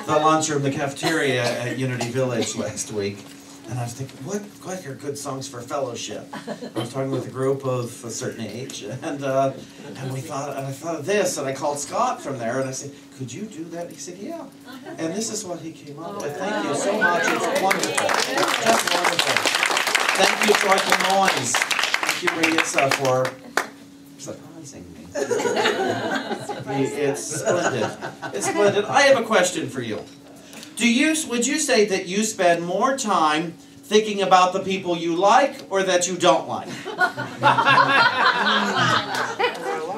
the lunchroom, the cafeteria at Unity Village last week. And I was thinking, what are good songs for fellowship? I was talking with a group of a certain age, and I thought of this, and I called Scott from there, and I said, could you do that? He said, yeah. And this is what he came up with. Thank you so much. It's wonderful. Just wonderful. Thank you, Joyful Noise. Thank you, Rita, for surprising me. It's splendid. It's splendid. I have a question for you. Would you say that you spend more time thinking about the people you like or that you don't like?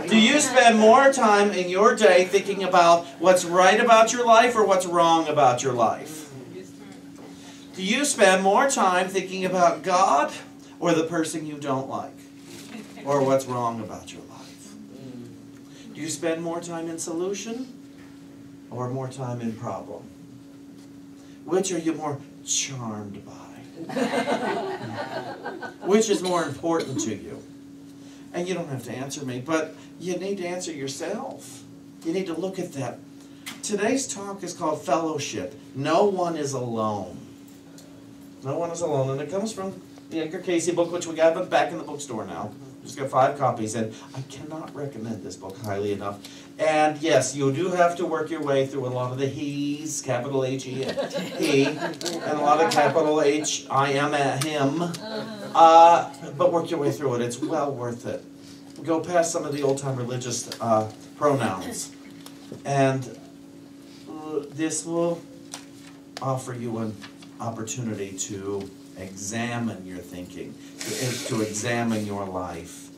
Do you spend more time in your day thinking about what's right about your life or what's wrong about your life? Do you spend more time thinking about God or the person you don't like or what's wrong about your life? Do you spend more time in solution or more time in problem? Which are you more charmed by? Which is more important to you? And you don't have to answer me, but you need to answer yourself. You need to look at that. Today's talk is called Fellowship. No one is alone. No one is alone. And it comes from the Edgar Cayce book, which we got back in the bookstore now. Just got 5 copies, and I cannot recommend this book highly enough. And yes, you do have to work your way through a lot of the he's, capital H-E, he, and a lot of capital H-I-M, him. But work your way through it. It's well worth it. Go past some of the old-time religious pronouns. And this will offer you an opportunity to examine your thinking, to examine your life,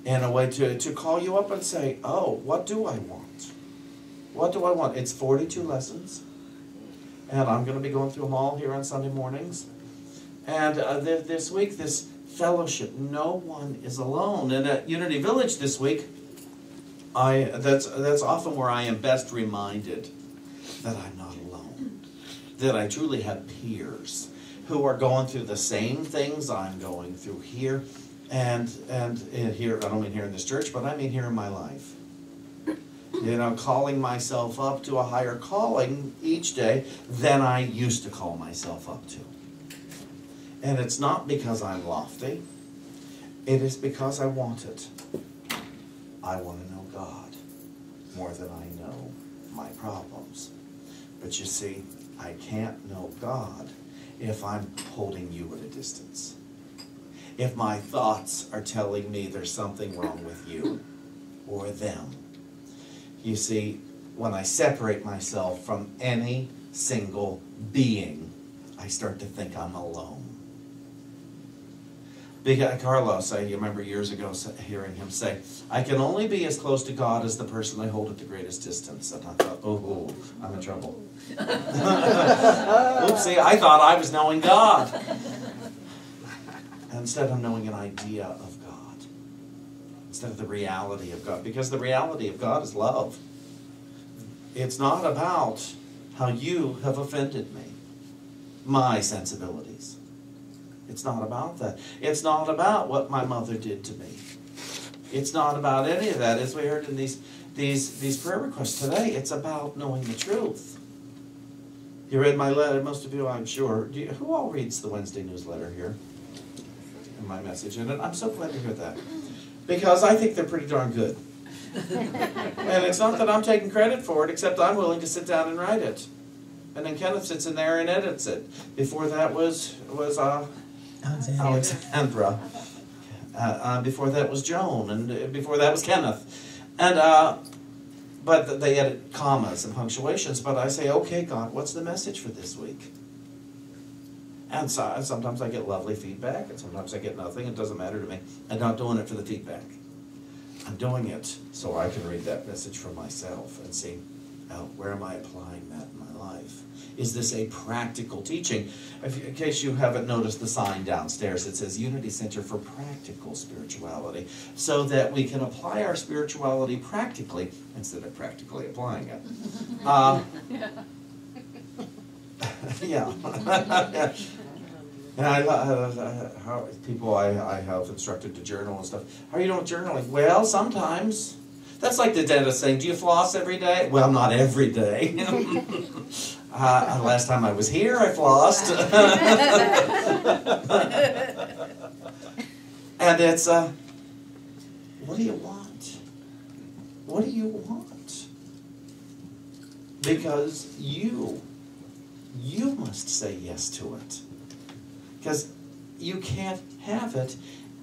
in a way to call you up and say, oh, what do I want? What do I want? It's 42 lessons, and I'm going to be going through them all here on Sunday mornings. And this week, this fellowship, no one is alone. And at Unity Village this week, that's often where I am best reminded that I'm not alone, that I truly have peers who are going through the same things I'm going through here, and here, I don't mean here in this church, but I mean here in my life. You know, calling myself up to a higher calling each day than I used to call myself up to. And it's not because I'm lofty. It is because I want it. I want to know God more than I know my problems. But you see, I can't know God if I'm holding you at a distance. If my thoughts are telling me there's something wrong with you or them. You see, when I separate myself from any single being, I start to think I'm alone. Carlos, I remember years ago hearing him say, I can only be as close to God as the person I hold at the greatest distance. And I thought, oh, I'm in trouble. Oopsie, I thought I was knowing God. And instead I'm knowing an idea of God. Instead of the reality of God. Because the reality of God is love. It's not about how you have offended me. My sensibilities. It's not about that. It's not about what my mother did to me. It's not about any of that. As we heard in these prayer requests today, it's about knowing the truth. You read my letter, most of you, I'm sure. Who all reads the Wednesday newsletter here? And my message in it. I'm so glad to hear that. Because I think they're pretty darn good. And it's not that I'm taking credit for it, except I'm willing to sit down and write it. And then Kenneth sits in there and edits it. Before that was Alexandra. Before that was Joan, and before that was Kenneth. And but they edit commas and punctuations. But I say, okay, God, what's the message for this week? And so, sometimes I get lovely feedback, and sometimes I get nothing. It doesn't matter to me. I'm not doing it for the feedback. I'm doing it so I can read that message for myself and see, where am I applying that in my life? Is this a practical teaching? In case you haven't noticed the sign downstairs, it says Unity Center for Practical Spirituality, so that we can apply our spirituality practically instead of practically applying it. Yeah. And people I have instructed to journal and stuff. How are you doing journaling? Well, sometimes. That's like the dentist saying, do you floss every day? Well, not every day. Last time I was here, I flossed. And it's, what do you want? What do you want? Because you must say yes to it. Because you can't have it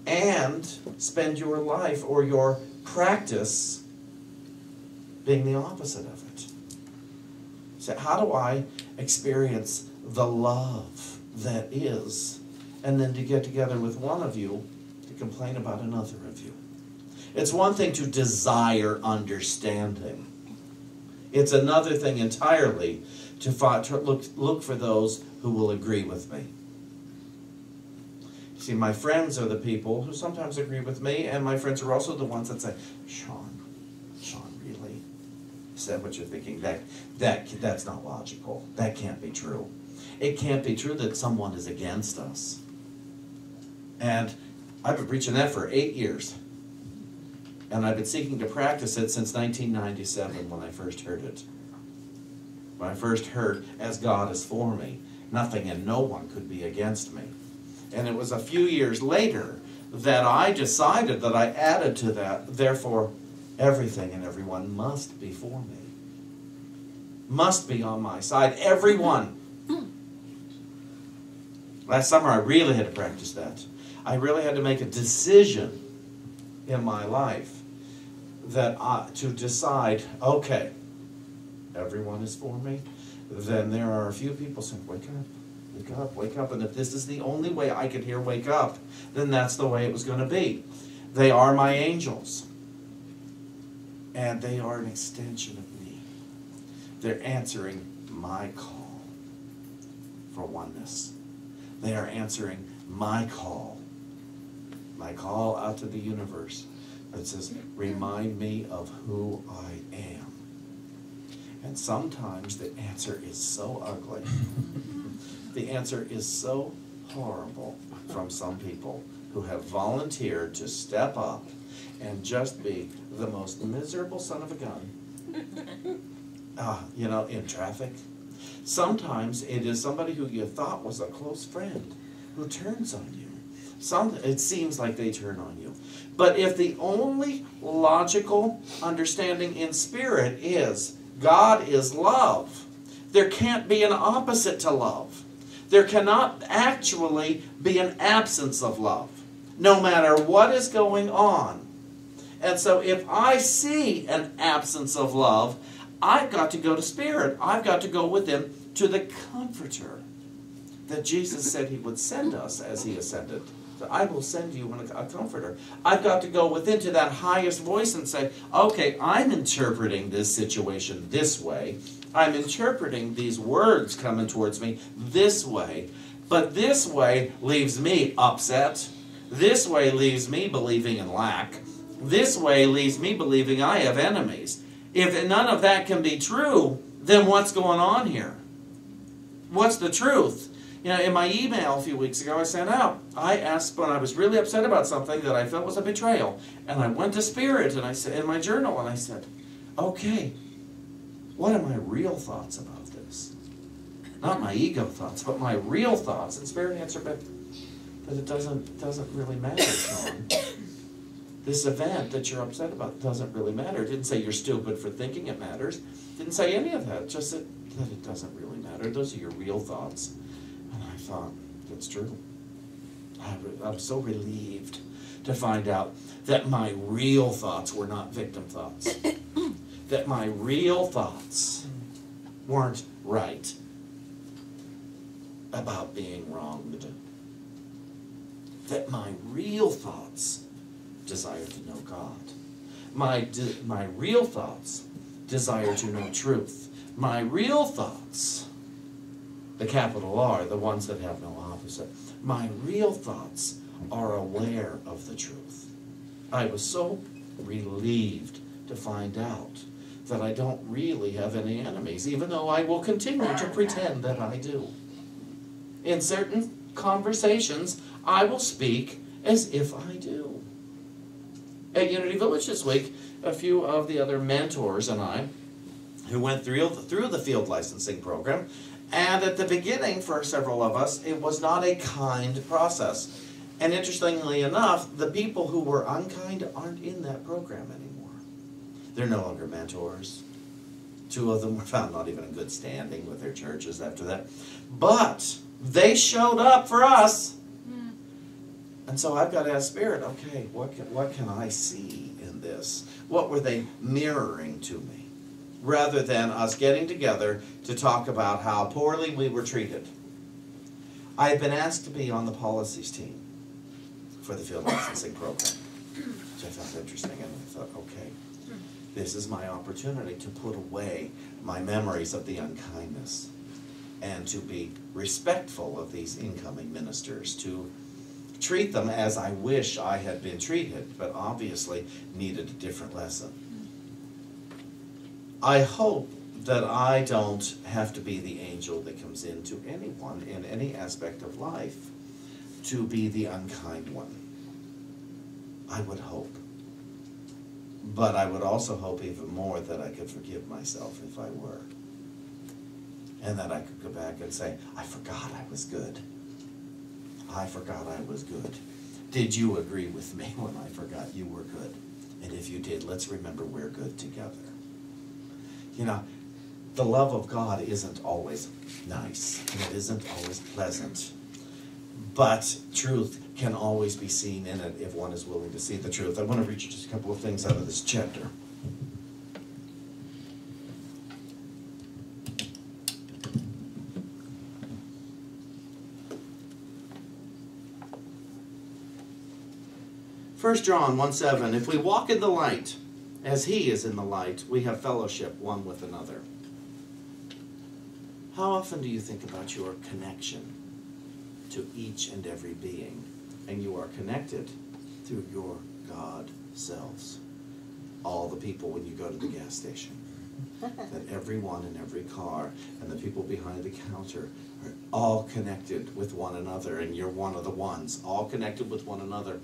and spend your life or your practice being the opposite of it. So how do I experience the love that is, and then to get together with one of you to complain about another of you? It's one thing to desire understanding. It's another thing entirely to look for those who will agree with me. See, my friends are the people who sometimes agree with me, and my friends are also the ones that say, Shawn, really? Is that what you're thinking? That's not logical. That can't be true. It can't be true that someone is against us. And I've been preaching that for 8 years. And I've been seeking to practice it since 1997 when I first heard it. When I first heard, as God is for me, nothing and no one could be against me. And it was a few years later that I decided that I added to that, therefore, everything and everyone must be for me. Must be on my side. Everyone. Last summer I really had to practice that. I really had to make a decision in my life that to decide, okay, everyone is for me. Then there are a few people saying, wake up. Wake up, wake up. And if this is the only way I could hear wake up, then that's the way it was going to be. They are my angels. And they are an extension of me. They're answering my call for oneness. They are answering my call out to the universe that says, remind me of who I am. And sometimes the answer is so ugly. The answer is so horrible from some people who have volunteered to step up and just be the most miserable son of a gun. In traffic. Sometimes it is somebody who you thought was a close friend who turns on you. It seems like they turn on you. But if the only logical understanding in spirit is God is love, there can't be an opposite to love. There cannot actually be an absence of love, no matter what is going on. And so if I see an absence of love, I've got to go to Spirit. I've got to go within to the Comforter that Jesus said He would send us as He ascended. So I will send you a Comforter. I've got to go within to that highest voice and say, okay, I'm interpreting this situation this way. I'm interpreting these words coming towards me this way. But this way leaves me upset. This way leaves me believing in lack. This way leaves me believing I have enemies. If none of that can be true, then what's going on here? What's the truth? In my email a few weeks ago I sent out, I asked when I was really upset about something that I felt was a betrayal. And I went to Spirit and I said in my journal and I said, okay, what are my real thoughts about this? Not my ego thoughts, but my real thoughts. And Spirit answered, but it doesn't really matter, Shawn. This event that you're upset about doesn't really matter. It didn't say you're stupid for thinking it matters. It didn't say any of that. Just that it doesn't really matter. Those are your real thoughts. And I thought, that's true. I'm so relieved to find out that my real thoughts were not victim thoughts. That my real thoughts weren't right about being wronged. That my real thoughts desire to know God. My real thoughts desire to know truth. My real thoughts, the capital R, the ones that have no opposite, my real thoughts are aware of the truth. I was so relieved to find out that I don't really have any enemies, even though I will continue to pretend that I do. In certain conversations, I will speak as if I do. At Unity Village this week, a few of the other mentors and I who went through the field licensing program. And at the beginning, for several of us, it was not a kind process. And interestingly enough, the people who were unkind aren't in that program anymore. They're no longer mentors. 2 of them were found not even in good standing with their churches after that. But they showed up for us. And so I've got to ask Spirit, okay, what can I see in this? What were they mirroring to me? Rather than us getting together to talk about how poorly we were treated. I had been asked to be on the policies team for the field licensing program, which I found interesting, and I thought, okay, this is my opportunity to put away my memories of the unkindness and to be respectful of these incoming ministers, to treat them as I wish I had been treated, but obviously needed a different lesson. I hope that I don't have to be the angel that comes into anyone in any aspect of life to be the unkind one. I would hope. But I would also hope even more that I could forgive myself if I were. And that I could go back and say, I forgot I was good. I forgot I was good. Did you agree with me when I forgot you were good? And if you did, let's remember we're good together. You know, the love of God isn't always nice, and it isn't always pleasant. But truth can always be seen in it if one is willing to see the truth. I want to read you just a couple of things out of this chapter. First John 1:7, if we walk in the light, as he is in the light, we have fellowship one with another. How often do you think about your connection to each and every being? And you are connected through your God selves. All the people when you go to the gas station. That everyone in every car and the people behind the counter are all connected with one another, and you're one of the ones, all connected with one another.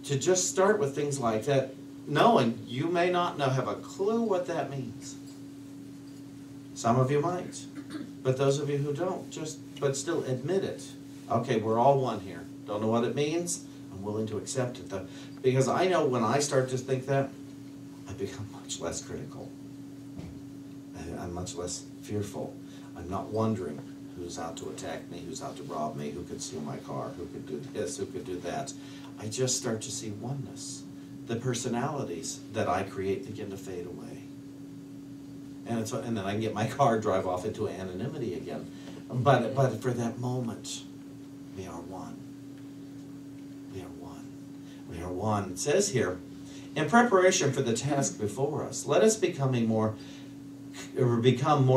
To just start with things like that, knowing you may not have a clue what that means. Some of you might, but those of you who don't, but still admit it. Okay, we're all one here. Don't know what it means. I'm willing to accept it though, because I know when I start to think that, I become much less critical. I'm much less fearful. I'm not wondering who's out to attack me, who's out to rob me, who could steal my car, who could do this, who could do that. I just start to see oneness. The personalities that I create begin to fade away. And then I can get my car, drive off into anonymity again. But for that moment, we are one. We are one. We are one. It says here, in preparation for the task before us, let us become more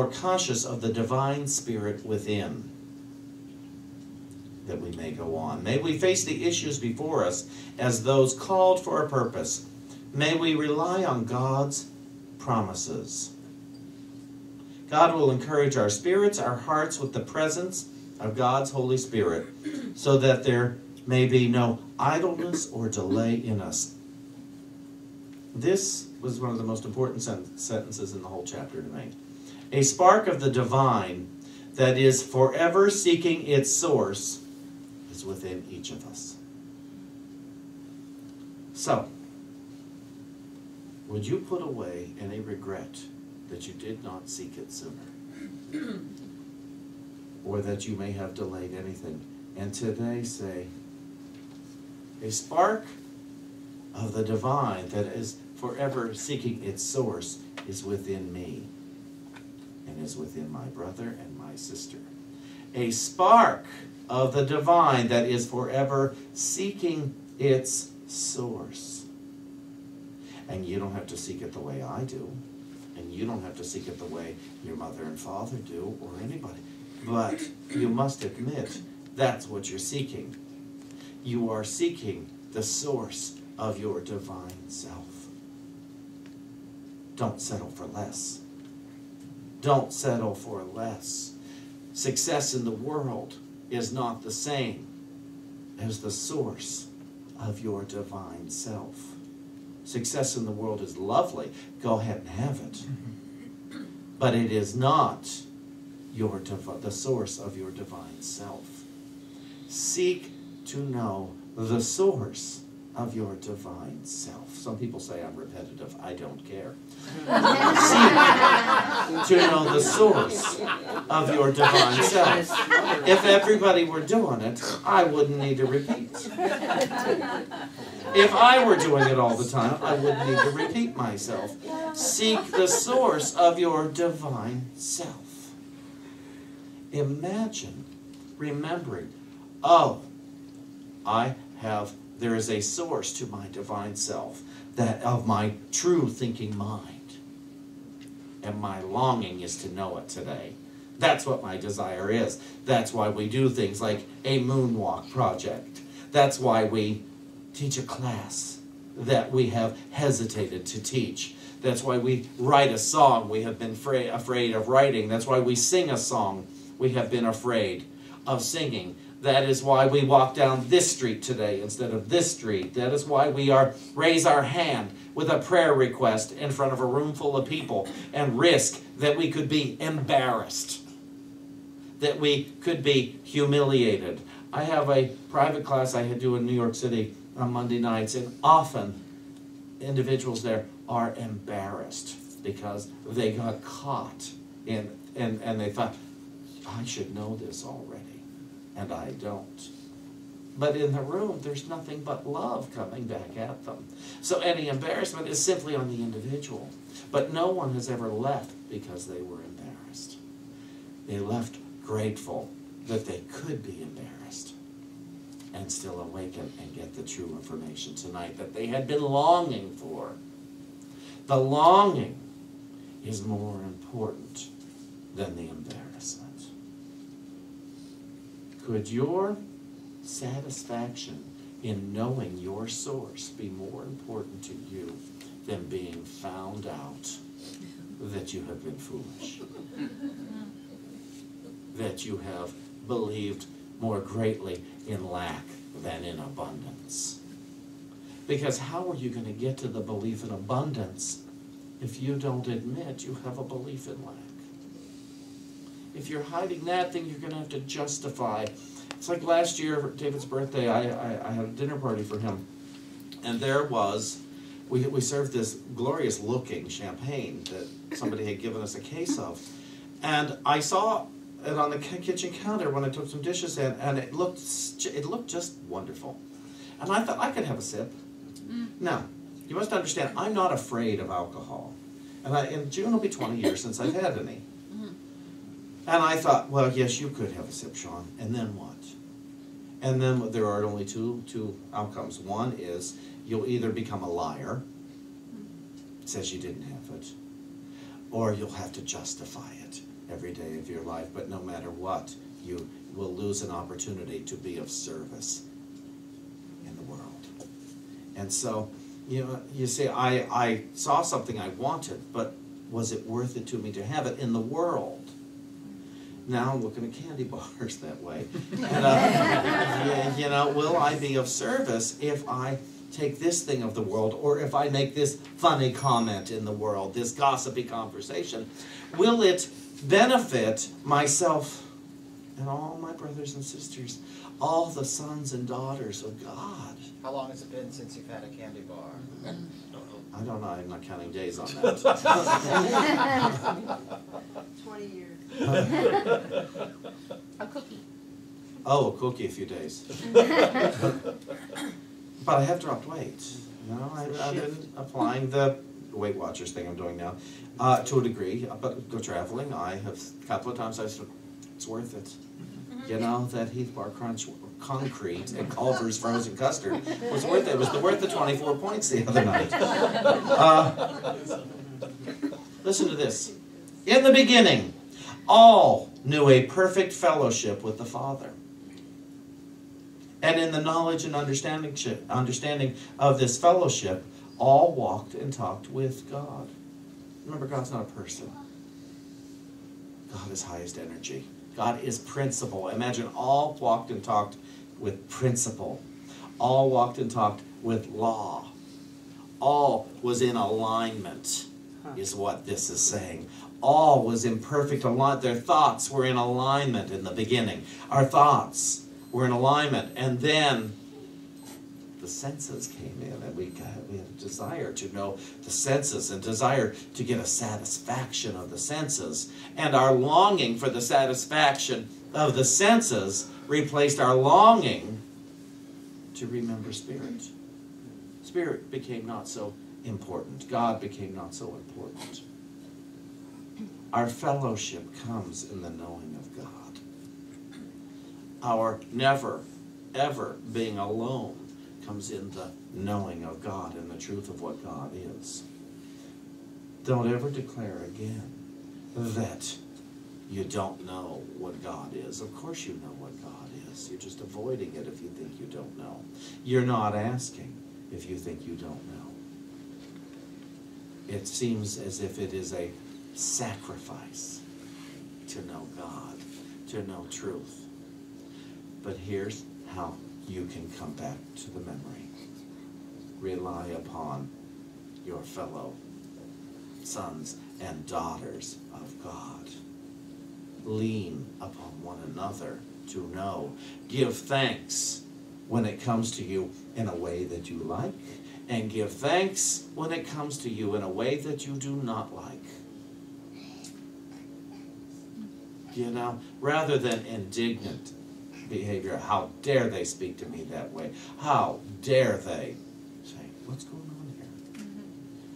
conscious of the divine spirit within, that we may go on. May we face the issues before us as those called for a purpose. May we rely on God's promises. God will encourage our spirits, our hearts with the presence of God's Holy Spirit, so that there may be no idleness or delay in us. This was one of the most important sentences in the whole chapter to me. A spark of the divine that is forever seeking its source is within each of us. So, would you put away any regret that you did not seek it sooner? Or that you may have delayed anything? And today say, a spark of the divine that is forever seeking its source is within me and is within my brother and my sister. A spark of the divine that is forever seeking its source. And you don't have to seek it the way I do. And you don't have to seek it the way your mother and father do, or anybody. But you must admit that's what you're seeking. You are seeking the source of your divine self. Don't settle for less. Don't settle for less. Success in the world is not the same as the source of your divine self. Success in the world is lovely. Go ahead and have it. but it is not the source of your divine self. Seek to know the source of your divine self. Some people say I'm repetitive. I don't care. Seek to know the source of your divine self. If everybody were doing it, I wouldn't need to repeat. If I were doing it all the time, I wouldn't need to repeat myself. Seek the source of your divine self. Imagine remembering, oh, there is a source to my divine self, that of my true thinking mind. And my longing is to know it today. That's what my desire is. That's why we do things like a moonwalk project. That's why we teach a class that we have hesitated to teach. That's why we write a song we have been afraid of writing. That's why we sing a song we have been afraid of singing. That is why we walk down this street today instead of this street. That is why we raise our hand with a prayer request in front of a room full of people and risk that we could be embarrassed, that we could be humiliated. I have a private class I do in New York City on Monday nights, and often individuals there are embarrassed because they got caught and they thought, I should know this already. And I don't. But in the room, there's nothing but love coming back at them. So any embarrassment is simply on the individual. But no one has ever left because they were embarrassed. They left grateful that they could be embarrassed and still awaken and get the true information tonight that they had been longing for. The longing is more important than the embarrassment. Could your satisfaction in knowing your source be more important to you than being found out that you have been foolish? That you have believed more greatly in lack than in abundance? Because how are you going to get to the belief in abundance if you don't admit you have a belief in lack? If you're hiding that, then you're going to have to justify. It's like last year, for David's birthday, I had a dinner party for him. And there was, we served this glorious looking champagne that somebody had given us a case of. And I saw it on the kitchen counter when I took some dishes in, and it looked just wonderful. And I thought I could have a sip. Now, you must understand, I'm not afraid of alcohol. And in June will be 20 years since I've had any. And I thought, well, yes, you could have a sip, Shawn. And then what? And then there are only two outcomes. One is you'll either become a liar, says you didn't have it, or you'll have to justify it every day of your life. But no matter what, you will lose an opportunity to be of service in the world. And so, you say, I saw something I wanted, but was it worth it to me to have it in the world? Now I'm looking at candy bars that way. And, will I be of service if I take this thing of the world, or if I make this funny comment in the world, this gossipy conversation? Will it benefit myself and all my brothers and sisters, all the sons and daughters of God? How long has it been since you've had a candy bar? I don't know. I'm not counting days on that. 20 years. A cookie. Oh, a cookie, a few days. But I have dropped weight. I've been applying the Weight Watchers thing I'm doing now to a degree. But go traveling, I have a couple of times I said, it's worth it. That Heath Bar Crunch concrete and Culver's frozen custard was worth it. It was worth the 24 points the other night. Listen to this. In the beginning, all knew a perfect fellowship with the Father. And in the knowledge and understanding of this fellowship, all walked and talked with God. Remember, God's not a person. God is highest energy. God is principle. Imagine all walked and talked with principle. All walked and talked with law. All was in alignment, is what this is saying. all was in perfect alignment. Their thoughts were in alignment in the beginning. Our thoughts were in alignment. And then the senses came in, and we had a desire to know the senses and desire to get a satisfaction of the senses. And our longing for the satisfaction of the senses replaced our longing to remember Spirit. Spirit became not so important. God became not so important. Our fellowship comes in the knowing of God. Our never, ever being alone comes in the knowing of God and the truth of what God is. Don't ever declare again that you don't know what God is. Of course you know what God is. You're just avoiding it if you think you don't know. You're not asking if you think you don't know. It seems as if it is a sacrifice to know God, to know truth. But here's how you can come back to the memory. Rely upon your fellow sons and daughters of God. Lean upon one another to know. Give thanks when it comes to you in a way that you like, and give thanks when it comes to you in a way that you do not like. You know, rather than indignant behavior, how dare they speak to me that way? How dare they say, what's going on here?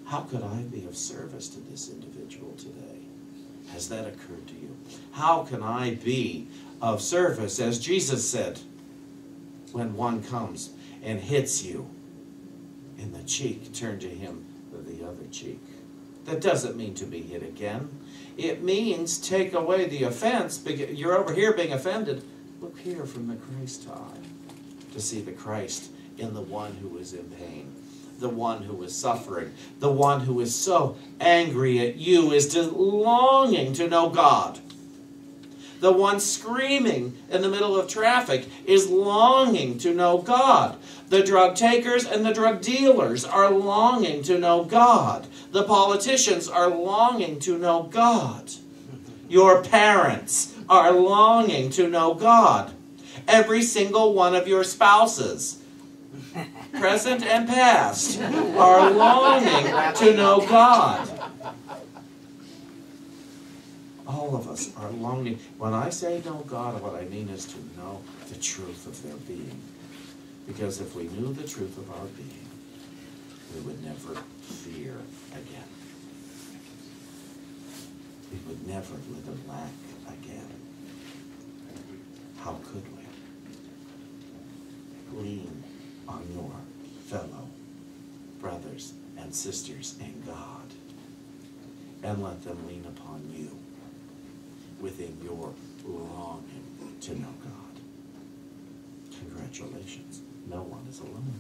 How could I be of service to this individual today? Has that occurred to you? How can I be of service? As Jesus said, when one comes and hits you in the cheek, turn to him the other cheek. That doesn't mean to be hit again. It means take away the offense. You're over here being offended. Look here from the Christ eye to see the Christ in the one who is in pain, the one who is suffering, the one who is so angry at you, is longing to know God. The one screaming in the middle of traffic is longing to know God. The drug takers and the drug dealers are longing to know God. The politicians are longing to know God. Your parents are longing to know God. Every single one of your spouses, present and past, are longing to know God. All of us are longing. When I say know God, what I mean is to know the truth of their being. Because if we knew the truth of our being, we would never fear again. We would never live in lack again. How could we? Lean on your fellow brothers and sisters in God, and let them lean upon you within your longing to know God. Congratulations. No one is alone.